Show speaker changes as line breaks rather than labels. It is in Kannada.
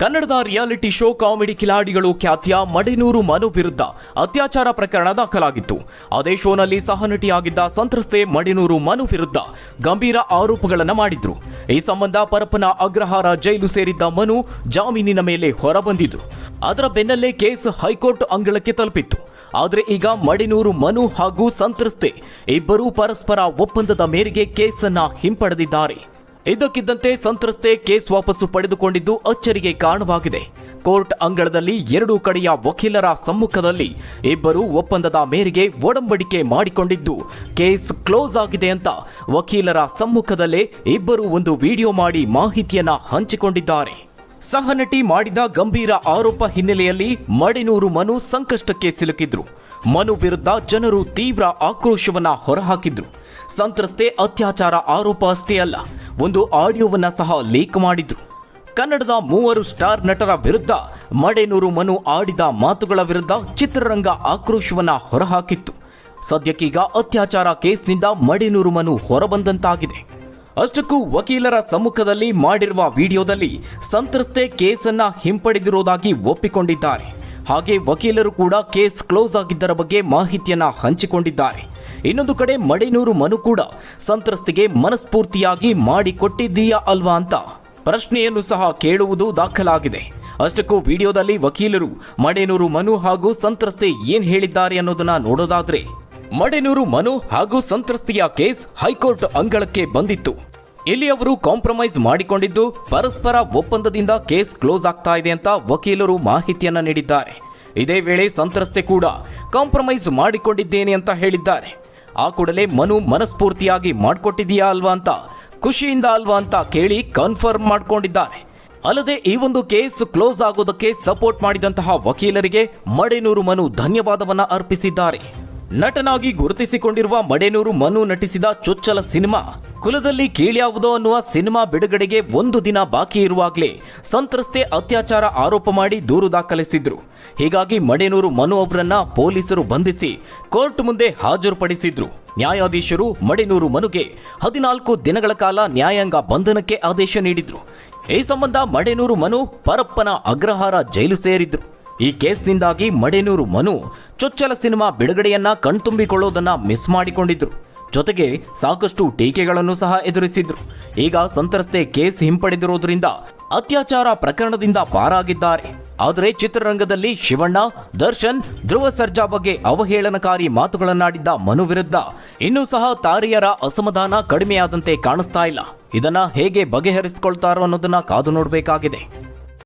ಕನ್ನಡದ ರಿಯಾಲಿಟಿ ಶೋ ಕಾಮಿಡಿ ಕಿಲಾಡಿಗಳು ಖ್ಯಾತಿಯ ಮಡೆನೂರು ಮನು ವಿರುದ್ಧ ಅತ್ಯಾಚಾರ ಪ್ರಕರಣ ದಾಖಲಾಗಿತ್ತು. ಅದೇ ಶೋನಲ್ಲಿ ಸಹನಟಿಯಾಗಿದ್ದ ಸಂತ್ರಸ್ತೆ ಮಡೆನೂರು ಮನು ವಿರುದ್ಧ ಗಂಭೀರ ಆರೋಪಗಳನ್ನು ಮಾಡಿದ್ರು. ಈ ಸಂಬಂಧ ಪರಪ್ಪನ ಅಗ್ರಹಾರ ಜೈಲು ಸೇರಿದ್ದ ಮನು ಜಾಮೀನಿನ ಮೇಲೆ ಹೊರಬಂದಿದ್ರು. ಅದರ ಬೆನ್ನಲ್ಲೇ ಕೇಸ್ ಹೈಕೋರ್ಟ್ ಅಂಗಳಕ್ಕೆ ತಲುಪಿತ್ತು. ಆದರೆ ಈಗ ಮಡೆನೂರು ಮನು ಹಾಗೂ ಸಂತ್ರಸ್ತೆ ಇಬ್ಬರೂ ಪರಸ್ಪರ ಒಪ್ಪಂದದ ಮೇರೆಗೆ ಕೇಸನ್ನ ಹಿಂಪಡೆದಿದ್ದಾರೆ. ಇದ್ದಕ್ಕಿದ್ದಂತೆ ಸಂತ್ರಸ್ತೆ ಕೇಸ್ ವಾಪಸ್ಸು ಪಡೆದುಕೊಂಡಿದ್ದು ಅಚ್ಚರಿಗೆ ಕಾರಣವಾಗಿದೆ. ಕೋರ್ಟ್ ಅಂಗಳದಲ್ಲಿ ಎರಡೂ ಕಡೆಯ ವಕೀಲರ ಸಮ್ಮುಖದಲ್ಲಿ ಇಬ್ಬರು ಒಪ್ಪಂದದ ಮೇರೆಗೆ ಒಡಂಬಡಿಕೆ ಮಾಡಿಕೊಂಡಿದ್ದು ಕೇಸ್ ಕ್ಲೋಸ್ ಆಗಿದೆ ಅಂತ ವಕೀಲರ ಸಮ್ಮುಖದಲ್ಲೇ ಇಬ್ಬರು ಒಂದು ವಿಡಿಯೋ ಮಾಡಿ ಮಾಹಿತಿಯನ್ನ ಹಂಚಿಕೊಂಡಿದ್ದಾರೆ. ಸಹನಟಿ ಮಾಡಿದ ಗಂಭೀರ ಆರೋಪ ಹಿನ್ನೆಲೆಯಲ್ಲಿ ಮಡೆನೂರು ಮನು ಸಂಕಷ್ಟಕ್ಕೆ ಸಿಲುಕಿದ್ರು. ಮನು ವಿರುದ್ಧ ಜನರು ತೀವ್ರ ಆಕ್ರೋಶವನ್ನ ಹೊರಹಾಕಿದ್ರು. ಸಂತ್ರಸ್ತೆ ಅತ್ಯಾಚಾರ ಆರೋಪ ಅಷ್ಟೇ ಅಲ್ಲ, ಒಂದು ಆಡಿಯೋವನ್ನ ಸಹ ಲೀಕ್ ಮಾಡಿದ್ರು. ಕನ್ನಡದ 3 ಸ್ಟಾರ್ ನಟರ ವಿರುದ್ಧ ಮಡೆನೂರು ಮನು ಆಡಿದ ಮಾತುಗಳ ವಿರುದ್ಧ ಚಿತ್ರರಂಗ ಆಕ್ರೋಶವನ್ನ ಹೊರಹಾಕಿತ್ತು. ಸದ್ಯಕ್ಕೀಗ ಅತ್ಯಾಚಾರ ಕೇಸ್ನಿಂದ ಮಡೆನೂರು ಮನು ಹೊರಬಂದಂತಾಗಿದೆ. ಅಷ್ಟಕ್ಕೂ ವಕೀಲರ ಸಮ್ಮುಖದಲ್ಲಿ ಮಾಡಿರುವ ವಿಡಿಯೋದಲ್ಲಿ ಸಂತ್ರಸ್ತೆ ಕೇಸನ್ನ ಹಿಂಪಡೆದಿರುವುದಾಗಿ ಒಪ್ಪಿಕೊಂಡಿದ್ದಾರೆ. ಹಾಗೆ ವಕೀಲರು ಕೂಡ ಕೇಸ್ ಕ್ಲೋಸ್ ಆಗಿದ್ದರ ಬಗ್ಗೆ ಮಾಹಿತಿಯನ್ನ ಹಂಚಿಕೊಂಡಿದ್ದಾರೆ. ಇನ್ನೊಂದು ಕಡೆ ಮಡೆನೂರು ಮನು ಕೂಡ ಸಂತ್ರಸ್ತೆಗೆ ಮನಸ್ಫೂರ್ತಿಯಾಗಿ ಮಾಡಿಕೊಟ್ಟಿದ್ದೀಯಾ ಅಲ್ವಾ ಅಂತ ಪ್ರಶ್ನೆಯನ್ನು ಸಹ ಕೇಳುವುದು ದಾಖಲಾಗಿದೆ. ಅಷ್ಟಕ್ಕೂ ವಿಡಿಯೋದಲ್ಲಿ ವಕೀಲರು ಮಡೆನೂರು ಮನು ಹಾಗೂ ಸಂತ್ರಸ್ತೆ ಏನ್ ಹೇಳಿದ್ದಾರೆ ಅನ್ನೋದನ್ನ ನೋಡೋದಾದ್ರೆ, ಮಡೆನೂರು ಮನು ಹಾಗೂ ಸಂತ್ರಸ್ತೆಯ ಕೇಸ್ ಹೈಕೋರ್ಟ್ ಅಂಗಳಕ್ಕೆ ಬಂದಿತ್ತು. ಇಲ್ಲಿ ಅವರು ಕಾಂಪ್ರಮೈಸ್ ಮಾಡಿಕೊಂಡಿದ್ದು ಪರಸ್ಪರ ಒಪ್ಪಂದದಿಂದ ಕೇಸ್ ಕ್ಲೋಸ್ ಆಗ್ತಾ ಇದೆ ಅಂತ ವಕೀಲರು ಮಾಹಿತಿಯನ್ನ ನೀಡಿದ್ದಾರೆ. ಇದೇ ವೇಳೆ ಸಂತ್ರಸ್ತೆ ಕೂಡ ಕಾಂಪ್ರಮೈಸ್ ಮಾಡಿಕೊಂಡಿದ್ದೇನೆ ಅಂತ ಹೇಳಿದ್ದಾರೆ. ಆ ಕೂಡಲೇ ಮನು ಮನಸ್ಫೂರ್ತಿಯಾಗಿ ಮಾಡಿಕೊಟ್ಟಿದೆಯಾ ಅಲ್ವಾ ಅಂತ, ಖುಷಿಯಿಂದ ಅಲ್ವಾ ಅಂತ ಕೇಳಿ ಕನ್ಫರ್ಮ್ ಮಾಡಿಕೊಂಡಿದ್ದಾರೆ. ಅಲ್ಲದೆ ಈ ಒಂದು ಕೇಸ್ ಕ್ಲೋಸ್ ಆಗೋದಕ್ಕೆ ಸಪೋರ್ಟ್ ಮಾಡಿದಂತಹ ವಕೀಲರಿಗೆ ಮಡೆನೂರು ಮನು ಧನ್ಯವಾದವನ್ನ ಅರ್ಪಿಸಿದ್ದಾರೆ. ನಟನಾಗಿ ಗುರುತಿಸಿಕೊಂಡಿರುವ ಮಡೆನೂರು ಮನು ನಟಿಸಿದ ಚೊಚ್ಚಲ ಸಿನಿಮಾ ಕುಲದಲ್ಲಿ ಕೀಳ್ಯಾವುದೋ ಅನ್ನುವ ಸಿನಿಮಾ ಬಿಡುಗಡೆಗೆ 1 ದಿನ ಬಾಕಿ ಇರುವಾಗಲೇ ಸಂತ್ರಸ್ತೆ ಅತ್ಯಾಚಾರ ಆರೋಪ ಮಾಡಿ ದೂರು ದಾಖಲಿಸಿದ್ರು. ಹೀಗಾಗಿ ಮಡೆನೂರು ಮನು ಅವರನ್ನ ಪೊಲೀಸರು ಬಂಧಿಸಿ ಕೋರ್ಟ್ ಮುಂದೆ ಹಾಜರುಪಡಿಸಿದ್ರು. ನ್ಯಾಯಾಧೀಶರು ಮಡೆನೂರು ಮನುಗೆ 14 ದಿನಗಳ ಕಾಲ ನ್ಯಾಯಾಂಗ ಬಂಧನಕ್ಕೆ ಆದೇಶ ನೀಡಿದ್ರು. ಈ ಸಂಬಂಧ ಮಡೆನೂರು ಮನು ಪರಪ್ಪನ ಅಗ್ರಹಾರ ಜೈಲು ಸೇರಿದ್ರು. ಈ ಕೇಸ್ನಿಂದಾಗಿ ಮಡೆನೂರು ಮನು ಚೊಚ್ಚಲ ಸಿನಿಮಾ ಬಿಡುಗಡೆಯನ್ನ ಕಣ್ತುಂಬಿಕೊಳ್ಳೋದನ್ನ ಮಿಸ್ ಮಾಡಿಕೊಂಡಿದ್ರು. ಜೊತೆಗೆ ಸಾಕಷ್ಟು ಟೀಕೆಗಳನ್ನು ಸಹ ಎದುರಿಸಿದ್ರು. ಈಗ ಸಂತ್ರಸ್ತೆ ಕೇಸ್ ಹಿಂಪಡೆದಿರೋದ್ರಿಂದ ಅತ್ಯಾಚಾರ ಪ್ರಕರಣದಿಂದ ಪಾರಾಗಿದ್ದಾರೆ. ಆದರೆ ಚಿತ್ರರಂಗದಲ್ಲಿ ಶಿವಣ್ಣ, ದರ್ಶನ್, ಧ್ರುವ ಸರ್ಜಾ ಬಗ್ಗೆ ಅವಹೇಳನಕಾರಿ ಮಾತುಗಳನ್ನಾಡಿದ್ದ ಮನು ವಿರುದ್ಧ ಇನ್ನೂ ಸಹ ತಾರೆಯರ ಅಸಮಾಧಾನ ಕಡಿಮೆಯಾದಂತೆ ಕಾಣಿಸ್ತಾ ಇಲ್ಲ. ಇದನ್ನ ಹೇಗೆ ಬಗೆಹರಿಸಿಕೊಳ್ತಾರೋ ಅನ್ನೋದನ್ನ ಕಾದು ನೋಡಬೇಕಾಗಿದೆ.